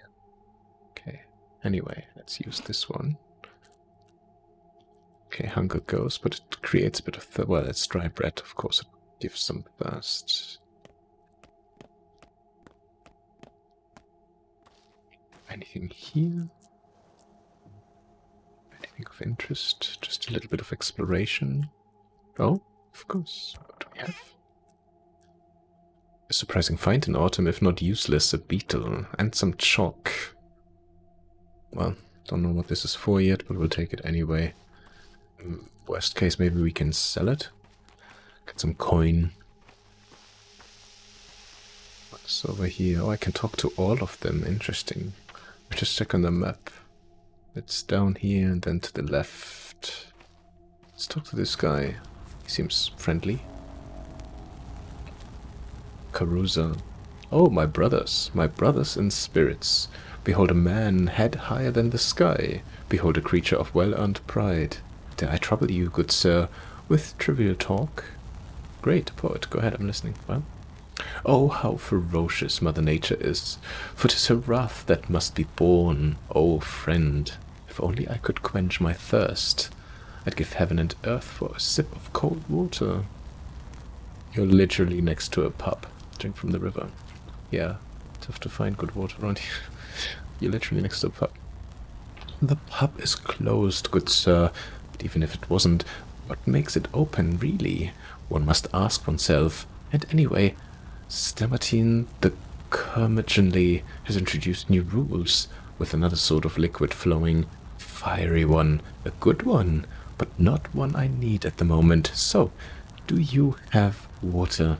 Okay. Anyway, let's use this one. Okay, hunger goes, but it creates a bit of... well, it's dry bread, of course. It gives some thirst. Anything here? Anything of interest? Just a little bit of exploration. Oh, of course. What do we have? A surprising find in autumn, if not useless, a beetle and some chalk. Well, don't know what this is for yet, but we'll take it anyway. Worst case, maybe we can sell it. Get some coin. What's over here? Oh, I can talk to all of them. Interesting. Just check on the map. It's down here and then to the left. Let's talk to this guy. He seems friendly. Caruza. Oh, my brothers in spirits. Behold a man head higher than the sky. Behold a creature of well-earned pride. Dare I trouble you, good sir, with trivial talk? Great, poet, go ahead, I'm listening. Well, oh, how ferocious Mother Nature is, for 'tis her wrath that must be borne. Oh, friend, if only I could quench my thirst, I'd give heaven and earth for a sip of cold water. You're literally next to a pub. Drink from the river. Yeah, tough to find good water around here. You're literally next to a pub. The pub is closed, good sir. But even if it wasn't, what makes it open, really? One must ask oneself. And anyway, Stamatine the curmudgeonly has introduced new rules, with another sort of liquid flowing. Fiery one, a good one, but not one I need at the moment. So, do you have water?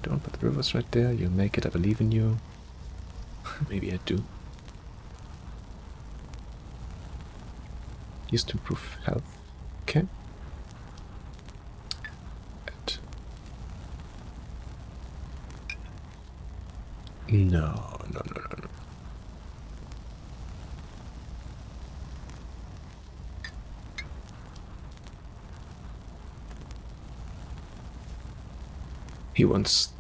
Don't, but the river's right there. You'll make it, I believe in you. Maybe I do. Used to improve health. Okay. No. He wants...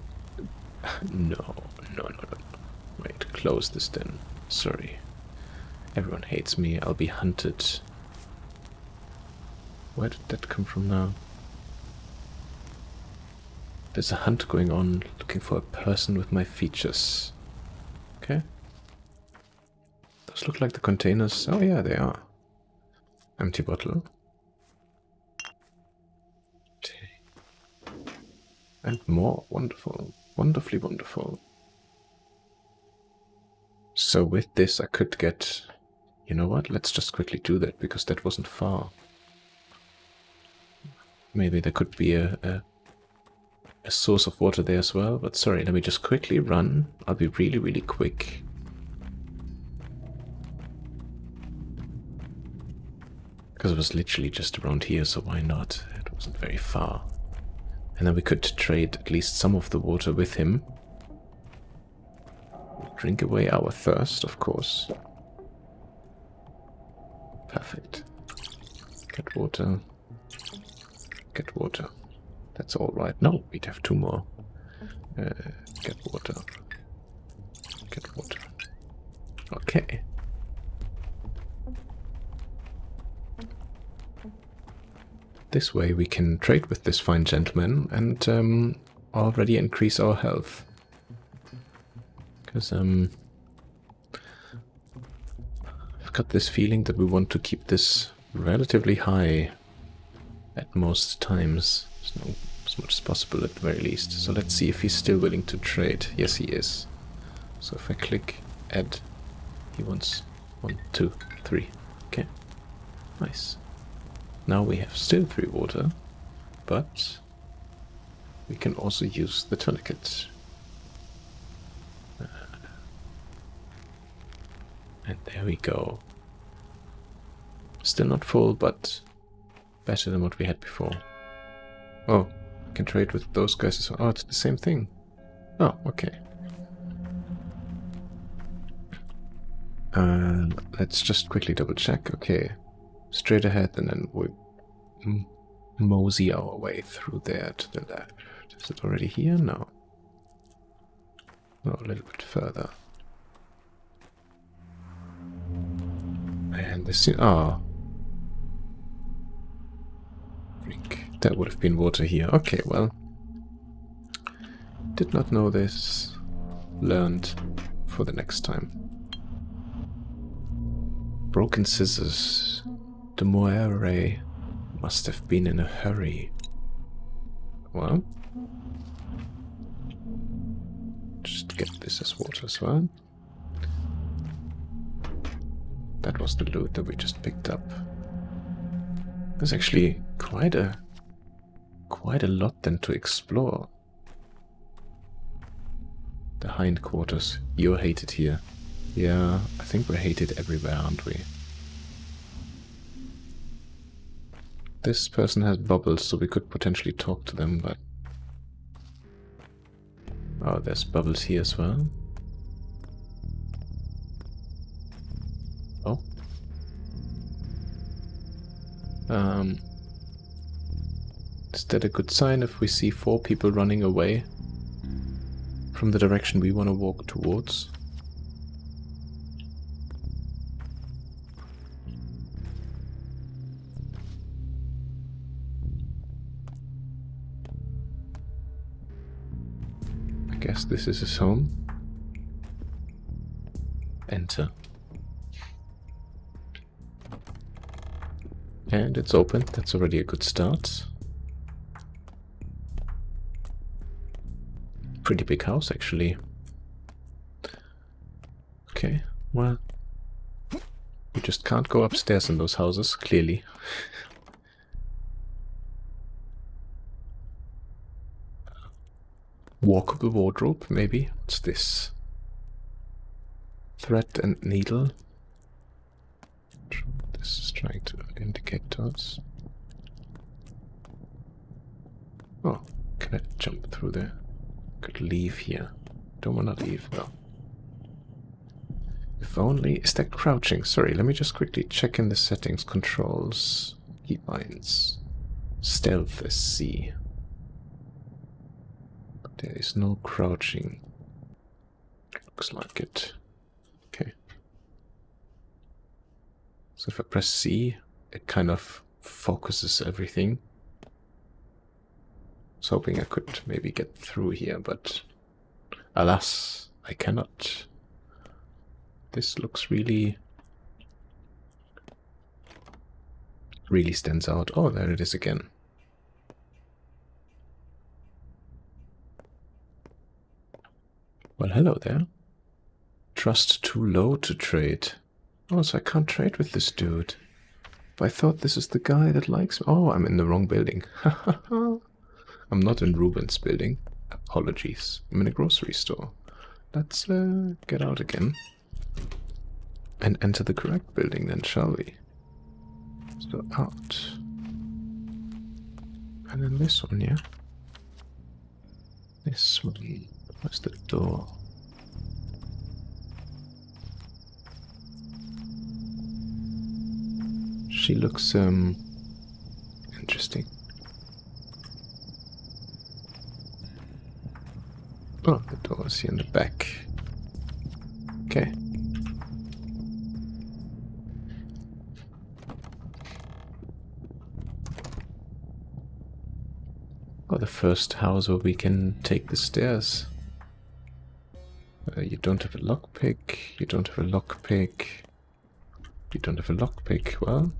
No. Wait, close this then. Sorry. Everyone hates me. I'll be hunted. Where did that come from now? There's a hunt going on, looking for a person with my features. Okay. Those look like the containers. Oh yeah, they are. Empty bottle. And more. Wonderful. Wonderfully wonderful. So with this I could get... You know what? Let's just quickly do that, because that wasn't far. Maybe there could be a source of water there as well, but sorry, let me just quickly run. I'll be really, really quick. Because it was literally just around here, so why not? It wasn't very far. And then we could trade at least some of the water with him. Drink away our thirst, of course. Perfect. Get water. Get water. That's all right. No, we'd have two more. Get water. Get water. Okay. This way we can trade with this fine gentleman and already increase our health. Because I've got this feeling that we want to keep this relatively high at most times. So as much as possible at the very least. So let's see if he's still willing to trade. Yes, he is. So if I click add, he wants 1, 2, 3. Okay. Nice. Now we have still 3 water, but we can also use the tourniquet. And there we go. Still not full, but better than what we had before. Oh, I can trade with those guys as well. Oh, it's the same thing. Oh, okay. Let's just quickly double check. Okay, straight ahead, and then we mosey our way through there to the left. Is it already here? No. No, a little bit further. And this... Oh. Drink. That would have been water here. Okay, well. Did not know this. Learned for the next time. Broken scissors. The Moire must have been in a hurry. Well. Just get this as water as well. That was the loot that we just picked up. There's actually quite a lot then to explore. The hindquarters. You're hated here. Yeah, I think we're hated everywhere, aren't we? This person has bubbles, so we could potentially talk to them, but... Oh, there's bubbles here as well. Oh. Is that a good sign if we see 4 people running away from the direction we want to walk towards? I guess this is his home. Enter. And it's open. That's already a good start. Pretty big house, actually. Okay, well... You just can't go upstairs in those houses, clearly. Walkable wardrobe, maybe? What's this? Thread and needle. This is trying to indicate to us. Oh, can I jump through there? Could leave here. Don't wanna leave, though. If only... Is that crouching? Sorry, let me just quickly check in the settings. Controls. Keybinds. Stealth is C. There is no crouching. Looks like it. Okay. So if I press C, it kind of focuses everything. I was hoping I could maybe get through here, but alas, I cannot. This looks really stands out. Oh, there it is again. Well, hello there. Trust too low to trade. Oh, so I can't trade with this dude. But I thought this is the guy that likes me. Oh, I'm in the wrong building. I'm not in Ruben's building. Apologies. I'm in a grocery store. Let's get out again. And enter the correct building then, shall we? So out. And then this one, yeah? This one. Where's the door? She looks, interesting. Oh, the door is here in the back. Okay. Oh, the first house where we can take the stairs. You don't have a lockpick. You don't have a lockpick. You don't have a lockpick. Well,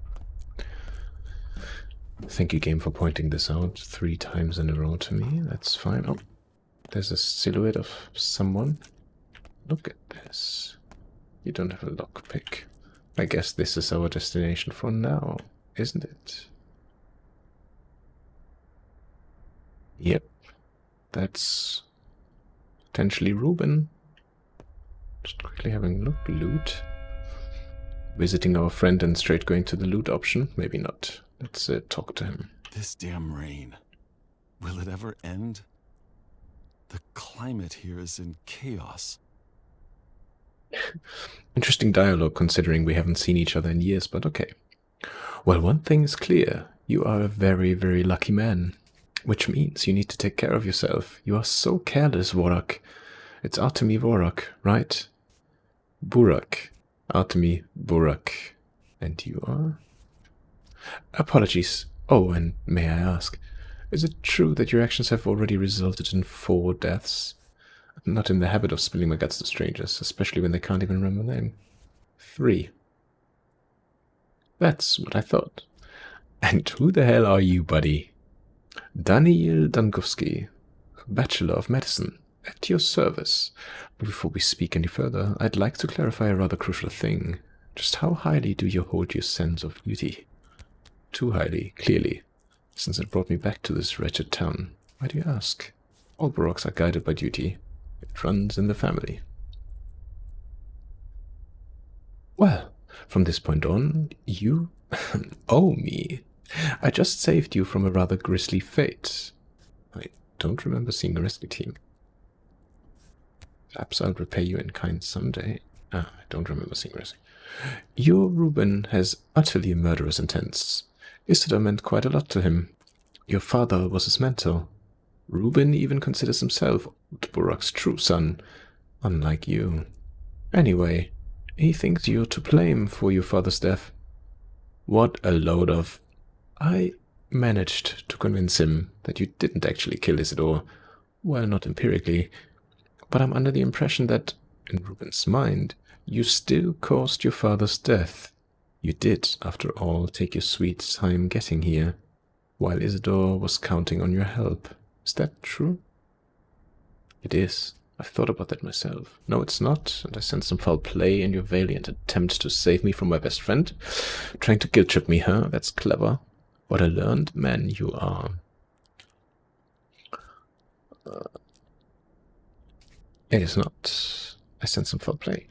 thank you, game, for pointing this out 3 times in a row to me. That's fine. Oh, there's a silhouette of someone. Look at this. You don't have a lockpick. I guess this is our destination for now, isn't it? Yep. That's potentially Ruben. Just quickly having a look. Loot. Visiting our friend and straight going to the loot option. Maybe not. Let's talk to him. This damn rain. Will it ever end? The climate here is in chaos. Interesting dialogue considering we haven't seen each other in years, but okay. Well, one thing is clear. You are a very, very lucky man. Which means you need to take care of yourself. You are so careless, Vorak. It's Artemi Vorak, right? Burak. Artemi Burak. And you are? Apologies. Oh, and may I ask, is it true that your actions have already resulted in 4 deaths? I'm not in the habit of spilling my guts to strangers, especially when they can't even remember my name. 3. That's what I thought. And who the hell are you, buddy? Daniel Dankowski, Bachelor of Medicine, at your service. But before we speak any further, I'd like to clarify a rather crucial thing. Just how highly do you hold your sense of duty? Too highly, clearly, since it brought me back to this wretched town. Why do you ask? All Barocks are guided by duty. It runs in the family. Well, from this point on, you owe me. I just saved you from a rather grisly fate. I don't remember seeing a rescue team. Perhaps I'll repay you in kind someday. I don't remember seeing a rescue. Your Reuben has utterly murderous intents. Isidore meant quite a lot to him. Your father was his mentor. Reuben even considers himself Burak's true son, unlike you. Anyway, he thinks you're to blame for your father's death. What a load of... I managed to convince him that you didn't actually kill Isidore. Well, not empirically, but I'm under the impression that, in Reuben's mind, you still caused your father's death. You did, after all, take your sweet time getting here, while Isidore was counting on your help. Is that true? It is. I've thought about that myself. No, it's not, and I sense some foul play in your valiant attempt to save me from my best friend. Trying to guilt-trip me, huh? That's clever. What a learned man you are. It is not. I sense some foul play.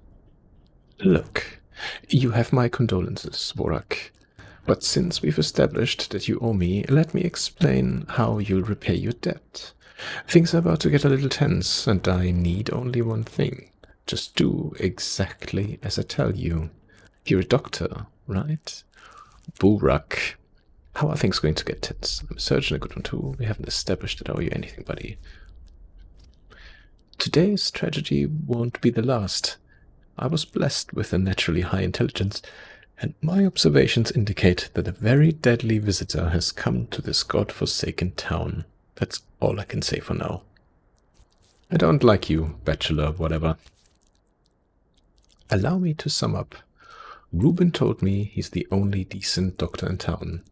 Look, you have my condolences, Vorak. But since we've established that you owe me, let me explain how you'll repay your debt. Things are about to get a little tense, and I need only one thing. Just do exactly as I tell you. You're a doctor, right? Burak. How are things going to get tense? I'm a surgeon, a good one too. We haven't established that I owe you anything, buddy. Today's tragedy won't be the last. I was blessed with a naturally high intelligence, and my observations indicate that a very deadly visitor has come to this god-forsaken town. That's all I can say for now. I don't like you, bachelor, whatever. Allow me to sum up. Reuben told me he's the only decent doctor in town.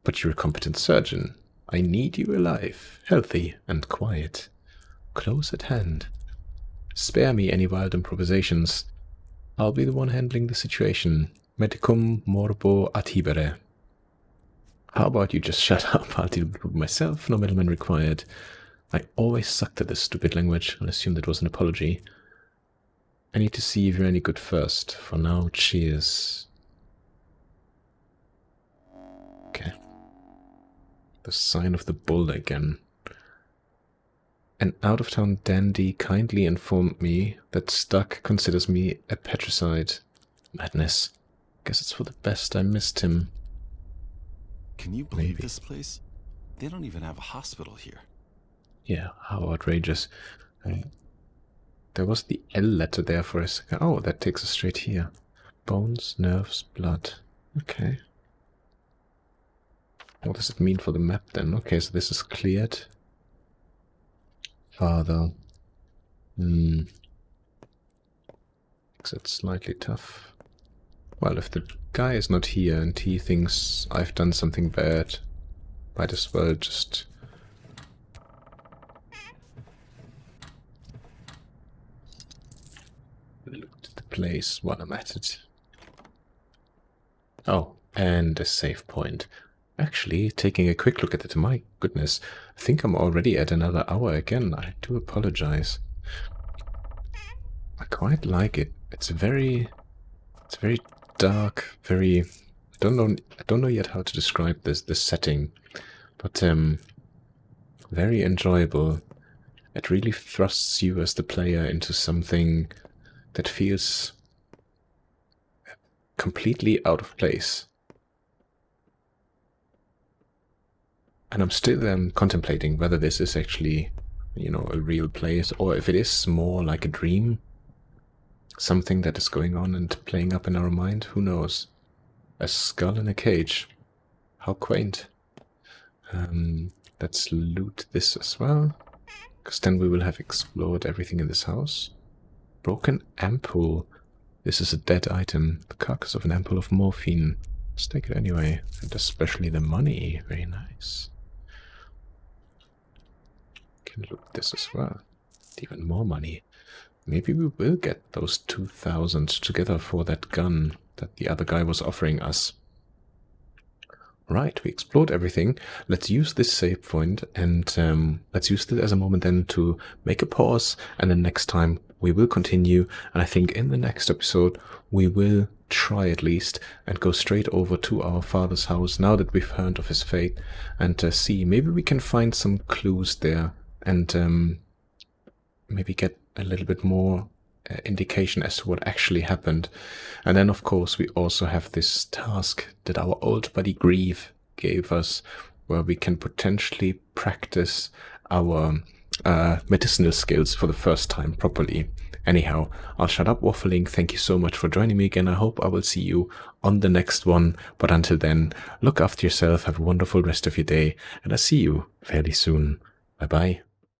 But you're a competent surgeon. I need you alive, healthy, and quiet. Close at hand. Spare me any wild improvisations. I'll be the one handling the situation. Medicum morbo atibere. How about you just shut up? I'll deal with it myself, no middleman required. I always sucked at this stupid language. I'll assume that was an apology. I need to see if you're any good first. For now, cheers. Okay. The sign of the bull again. An out-of-town dandy kindly informed me that Stuck considers me a patricide. Madness. Guess it's for the best I missed him. Can you believe this place? They don't even have a hospital here. Yeah, how outrageous. There was the L letter there for a second. Oh, that takes us straight here. Bones, nerves, blood. Okay. What does it mean for the map then? Okay, so this is cleared. Father. Makes it slightly tough. Well, if the guy is not here and he thinks I've done something bad, might as well just... look at the place while I'm at it. Oh, and a save point. Actually, taking a quick look at it, my goodness, I think I'm already at another hour again. I do apologize. I quite like it. It's very dark, very I don't know yet how to describe this setting, but very enjoyable. It really thrusts you as the player into something that feels completely out of place. And I'm still contemplating whether this is actually, you know, a real place, or if it is more like a dream. Something that is going on and playing up in our mind, who knows? A skull in a cage. How quaint. Let's loot this as well, because then we will have explored everything in this house. Broken ampoule. This is a dead item. The carcass of an ampoule of morphine. Let's take it anyway, and especially the money. Very nice. Can loot this as well. Even more money. Maybe we will get those 2,000 together for that gun that the other guy was offering us. Right, we explored everything. Let's use this save point, and let's use this as a moment then to make a pause, and then next time we will continue. And I think in the next episode we will try at least and go straight over to our father's house now that we've heard of his fate, and see, maybe we can find some clues there, and maybe get a little bit more indication as to what actually happened. And then of course we also have this task that our old buddy Grieve gave us, where we can potentially practice our medicinal skills for the first time properly. Anyhow, I'll shut up waffling. Thank you so much for joining me again. I hope I will see you on the next one, but until then, look after yourself, have a wonderful rest of your day, and I'll see you fairly soon. Bye bye.